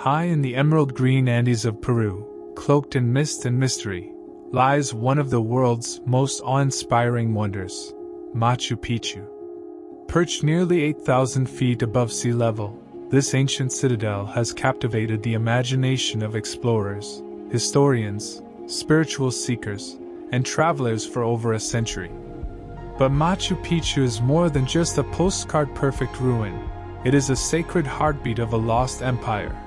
High in the emerald green Andes of Peru, cloaked in mist and mystery, lies one of the world's most awe-inspiring wonders, Machu Picchu. Perched nearly 8,000 feet above sea level, this ancient citadel has captivated the imagination of explorers, historians, spiritual seekers, and travelers for over a century. But Machu Picchu is more than just a postcard-perfect ruin. It is a sacred heartbeat of a lost empire,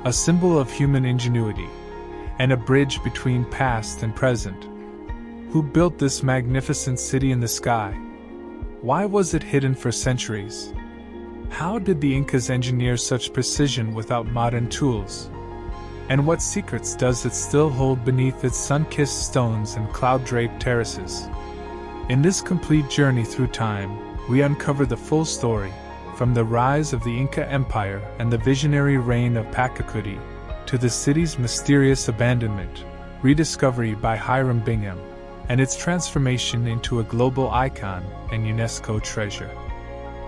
a symbol of human ingenuity, and a bridge between past and present. Who built this magnificent city in the sky? Why was it hidden for centuries? How did the Incas engineer such precision without modern tools? And what secrets does it still hold beneath its sun-kissed stones and cloud-draped terraces? In this complete journey through time, we uncover the full story, from the rise of the Inca Empire and the visionary reign of Pachacuti, to the city's mysterious abandonment, rediscovery by Hiram Bingham, and its transformation into a global icon and UNESCO treasure.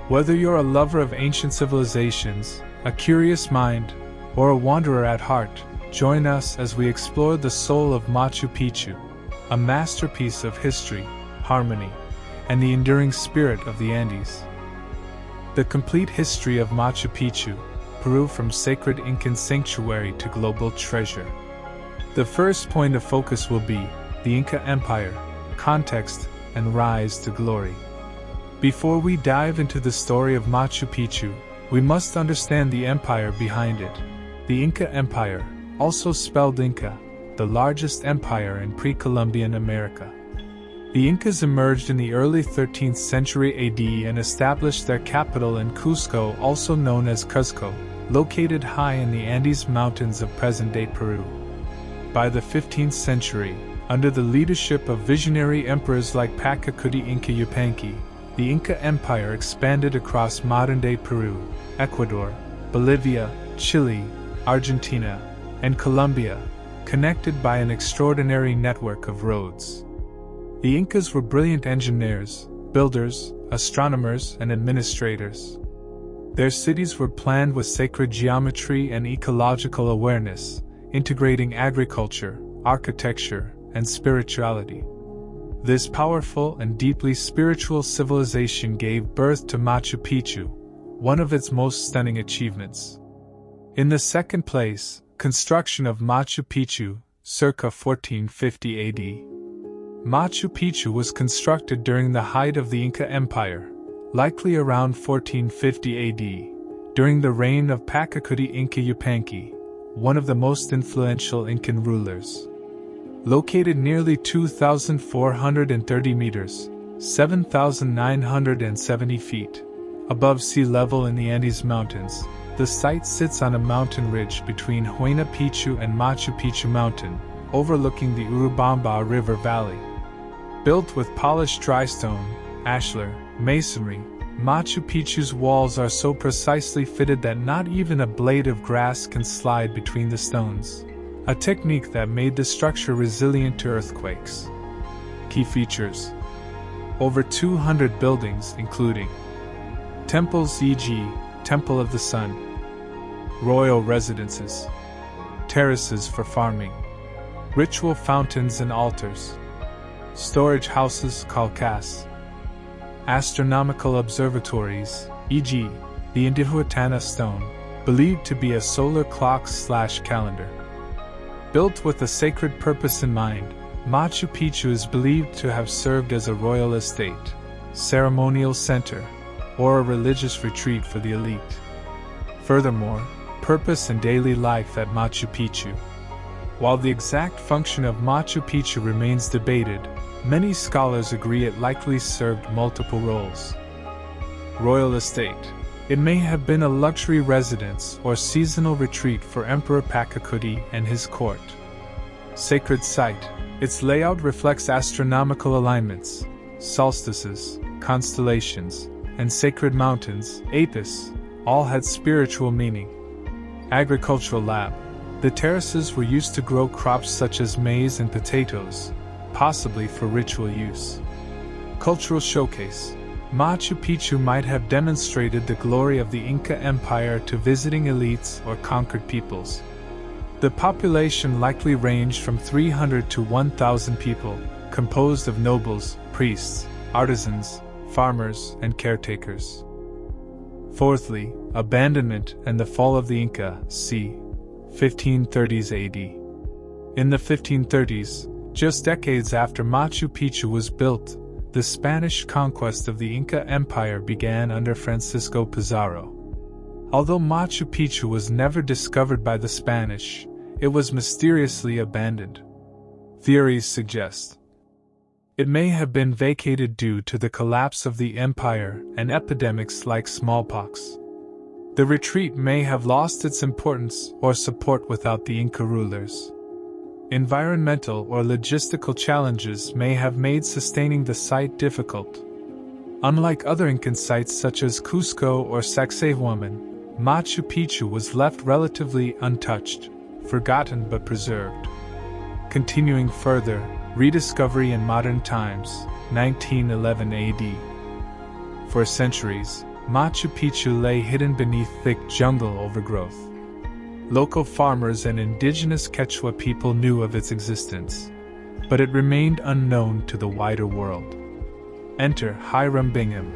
Whether you're a lover of ancient civilizations, a curious mind, or a wanderer at heart, join us as we explore the soul of Machu Picchu, a masterpiece of history, harmony, and the enduring spirit of the Andes. The complete history of Machu Picchu, Peru, from sacred Incan sanctuary to global treasure. The first point of focus will be the Inca Empire, context, and rise to glory. Before we dive into the story of Machu Picchu, we must understand the empire behind it. The Inca Empire, also spelled Inca, the largest empire in pre-Columbian America. The Incas emerged in the early 13th century AD and established their capital in Cusco, also known as Cuzco, located high in the Andes Mountains of present-day Peru. By the 15th century, under the leadership of visionary emperors like Pachacuti Inca Yupanqui, the Inca Empire expanded across modern-day Peru, Ecuador, Bolivia, Chile, Argentina, and Colombia, connected by an extraordinary network of roads. The Incas were brilliant engineers, builders, astronomers, and administrators. Their cities were planned with sacred geometry and ecological awareness, integrating agriculture, architecture, and spirituality. This powerful and deeply spiritual civilization gave birth to Machu Picchu, one of its most stunning achievements. In the second place, construction of Machu Picchu, circa 1450 AD. Machu Picchu was constructed during the height of the Inca Empire, likely around 1450 AD, during the reign of Pachacuti Inca Yupanqui, one of the most influential Incan rulers. Located nearly 2,430 meters, 7,970 feet, above sea level in the Andes Mountains, the site sits on a mountain ridge between Huayna Picchu and Machu Picchu Mountain, overlooking the Urubamba River Valley. Built with polished dry stone, ashlar, masonry, Machu Picchu's walls are so precisely fitted that not even a blade of grass can slide between the stones, a technique that made the structure resilient to earthquakes. Key features: over 200 buildings including temples, e.g., Temple of the Sun, royal residences, terraces for farming, ritual fountains and altars, storage houses called cas, astronomical observatories, e.g., the Intihuatana stone, believed to be a solar clock/calendar. Built with a sacred purpose in mind, Machu Picchu is believed to have served as a royal estate, ceremonial center, or a religious retreat for the elite. Furthermore, purpose and daily life at Machu Picchu. While the exact function of Machu Picchu remains debated, many scholars agree it likely served multiple roles. Royal estate. It may have been a luxury residence or seasonal retreat for Emperor Pachacuti and his court. Sacred site. Its layout reflects astronomical alignments, solstices, constellations, and sacred mountains, apis, all had spiritual meaning. Agricultural lab. The terraces were used to grow crops such as maize and potatoes, possibly for ritual use. Cultural showcase. Machu Picchu might have demonstrated the glory of the Inca Empire to visiting elites or conquered peoples. The population likely ranged from 300 to 1,000 people, composed of nobles, priests, artisans, farmers, and caretakers. Fourthly, abandonment and the fall of the Inca, c. 1530s AD. In the 1530s, just decades after Machu Picchu was built, the Spanish conquest of the Inca Empire began under Francisco Pizarro. Although Machu Picchu was never discovered by the Spanish, it was mysteriously abandoned. Theories suggest it may have been vacated due to the collapse of the empire and epidemics like smallpox. The retreat may have lost its importance or support without the Inca rulers. Environmental or logistical challenges may have made sustaining the site difficult. Unlike other Incan sites such as Cusco or Sacsayhuaman, Machu Picchu was left relatively untouched, forgotten but preserved. Continuing further, rediscovery in modern times, 1911 AD. For centuries, Machu Picchu lay hidden beneath thick jungle overgrowth. Local farmers and indigenous Quechua people knew of its existence, but it remained unknown to the wider world. Enter Hiram Bingham.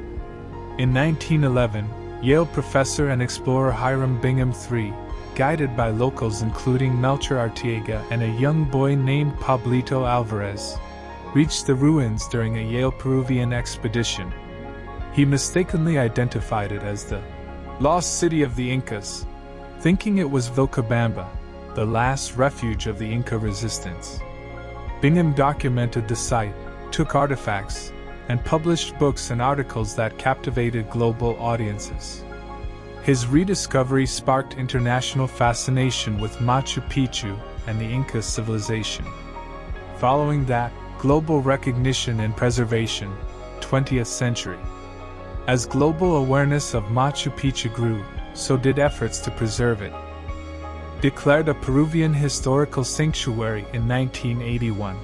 In 1911, Yale professor and explorer Hiram Bingham III, guided by locals including Melchor Arteaga and a young boy named Pablito Alvarez, reached the ruins during a Yale Peruvian expedition. He mistakenly identified it as the lost city of the Incas, thinking it was Vilcabamba, the last refuge of the Inca resistance. Bingham documented the site, took artifacts, and published books and articles that captivated global audiences. His rediscovery sparked international fascination with Machu Picchu and the Inca civilization. Following that, global recognition and preservation, 20th century. As global awareness of Machu Picchu grew, so did efforts to preserve it. Declared a Peruvian historical sanctuary in 1981.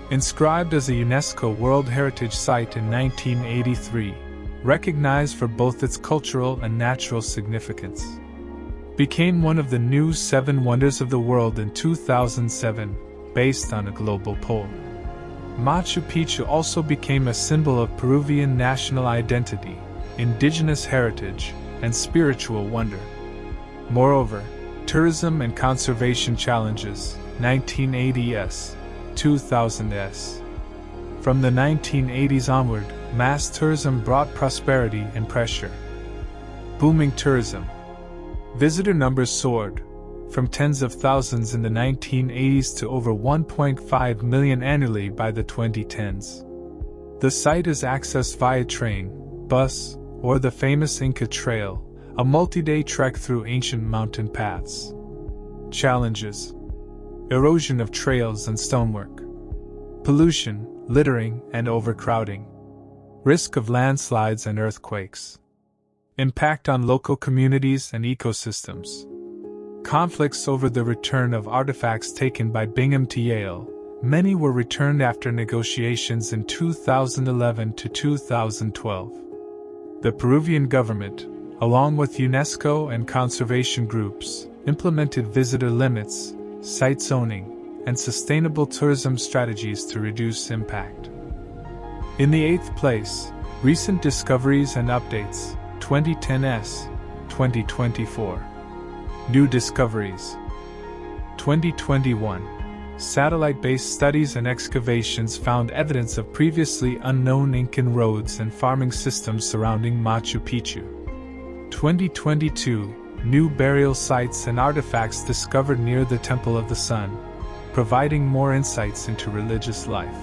Inscribed as a UNESCO World Heritage Site in 1983, recognized for both its cultural and natural significance. Became one of the new 7 Wonders of the World in 2007, based on a global poll. Machu Picchu also became a symbol of Peruvian national identity, indigenous heritage, and spiritual wonder. Moreover, tourism and conservation challenges, 1980s, 2000s. From the 1980s onward, mass tourism brought prosperity and pressure. Booming tourism. Visitor numbers soared, from tens of thousands in the 1980s to over 1.5 million annually by the 2010s. The site is accessed via train, bus, or the famous Inca Trail, a multi-day trek through ancient mountain paths. Challenges: erosion of trails and stonework, pollution, littering, and overcrowding, risk of landslides and earthquakes, impact on local communities and ecosystems, conflicts over the return of artifacts taken by Bingham to Yale. Many were returned after negotiations in 2011 to 2012. The Peruvian government, along with UNESCO and conservation groups, implemented visitor limits, site zoning, and sustainable tourism strategies to reduce impact. In the 8th place, recent discoveries and updates, 2010s, 2024. New discoveries. 2021. Satellite-based studies and excavations found evidence of previously unknown Incan roads and farming systems surrounding Machu Picchu. 2022. New burial sites and artifacts discovered near the Temple of the Sun, providing more insights into religious life.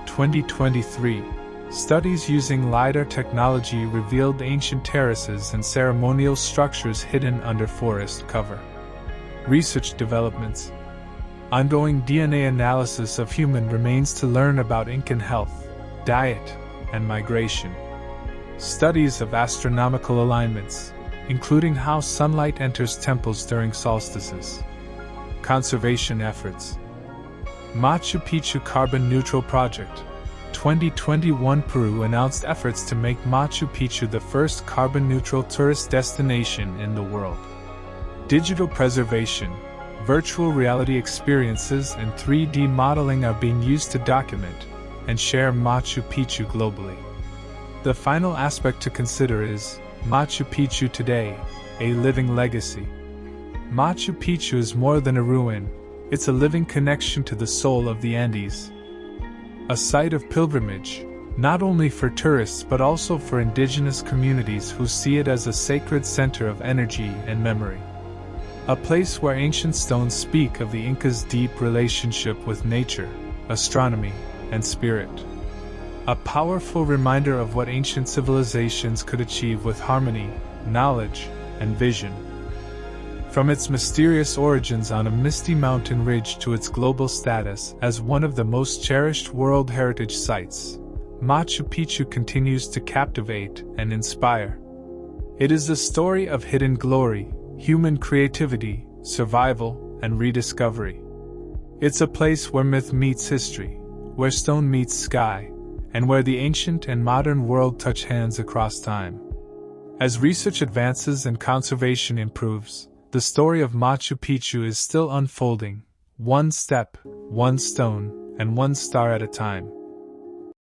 2023. Studies using LiDAR technology revealed ancient terraces and ceremonial structures hidden under forest cover. Research developments. Ongoing DNA analysis of human remains to learn about Incan health, diet, and migration. Studies of astronomical alignments, including how sunlight enters temples during solstices. Conservation efforts. Machu Picchu Carbon Neutral Project. 2021 Peru announced efforts to make Machu Picchu the first carbon-neutral tourist destination in the world. Digital preservation, virtual reality experiences, and 3D modeling are being used to document and share Machu Picchu globally. The final aspect to consider is Machu Picchu today, a living legacy. Machu Picchu is more than a ruin, it's a living connection to the soul of the Andes. A site of pilgrimage, not only for tourists but also for indigenous communities who see it as a sacred center of energy and memory. A place where ancient stones speak of the Incas' deep relationship with nature, astronomy, and spirit. A powerful reminder of what ancient civilizations could achieve with harmony, knowledge, and vision. From its mysterious origins on a misty mountain ridge to its global status as one of the most cherished World Heritage Sites, Machu Picchu continues to captivate and inspire. It is a story of hidden glory, human creativity, survival, and rediscovery. It's a place where myth meets history, where stone meets sky, and where the ancient and modern world touch hands across time. As research advances and conservation improves, the story of Machu Picchu is still unfolding, one step, one stone, and one star at a time.